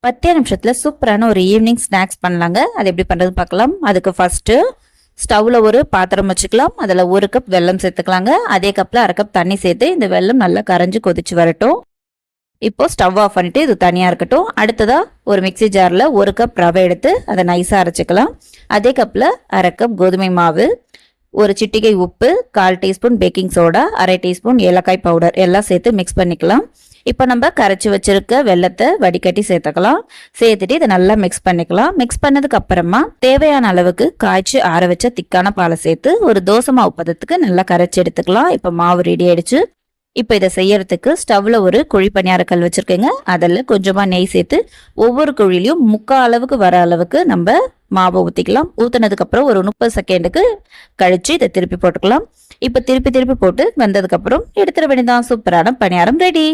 10 நிமிஷத்துல சூப்பரான ஒரு ஈவினிங் ஸ்நாக்ஸ் பண்ணலாங்க. அது எப்படி பண்றது பார்க்கலாம். அதுக்கு ஃபர்ஸ்ட் ஸ்டவ்ல ஒரு பாத்திரம் வச்சுக்கலாம். அதில் 1 கப் வெல்லம் சேர்த்துக்கலாங்க. அதே கப்ல 1/2 கப் தண்ணி சேர்த்து இந்த வெல்லம் நல்லா கரைஞ்சு கொதிச்சு வரட்டும். இப்போ ஸ்டவ் ஆஃப் பண்ணிட்டு இது தனியா இருக்கட்டும். அடுத்ததா ஒரு மிக்சி ஜார்ல 1 கப் ரவை எடுத்து அதை நைஸா அரைச்சிக்கலாம். அதே கப்ல 1/2 கப் கோதுமை மாவு, ஒரு சிட்டிகை உப்பு, 1/4 டீஸ்பூன் பேக்கிங் சோடா, 1/2 டீஸ்பூன் ஏலக்காய் பவுடர் எல்லாம் சேர்த்து மிக்ஸ் பண்ணிக்கலாம். இப்போ நம்ம கரைச்சி வச்சிருக்க வெல்லத்தை வடிகட்டி சேர்த்துக்கலாம். சேர்த்துட்டு இதை நல்லா மிக்ஸ் பண்ணிக்கலாம். மிக்ஸ் பண்ணதுக்கு அப்புறமா தேவையான அளவுக்கு காய்ச்சி ஆற வச்ச திக்கான பாலை சேர்த்து ஒரு தோசை மாவு பதத்துக்கு நல்லா கரைச்சி எடுத்துக்கலாம். இப்போ மாவு ரெடி ஆயிடுச்சு. இப்போ இதை செய்யறதுக்கு ஸ்டவ்ல ஒரு குழி பணியாரக்கல் வச்சிருக்கேங்க. அதில் கொஞ்சமா நெய் சேர்த்து ஒவ்வொரு குழிலையும் 3/4 அளவுக்கு வர அளவுக்கு நம்ம மாவை ஊற்றிக்கலாம். ஊற்றினதுக்கு அப்புறம் ஒரு 30 செகண்டுக்கு கழிச்சு இதை திருப்பி போட்டுக்கலாம். இப்போ திருப்பி போட்டு வெந்ததுக்கு அப்புறம் எடுத்துட வேண்டியதான். சூப்பரான பணியாரம் ரெடி.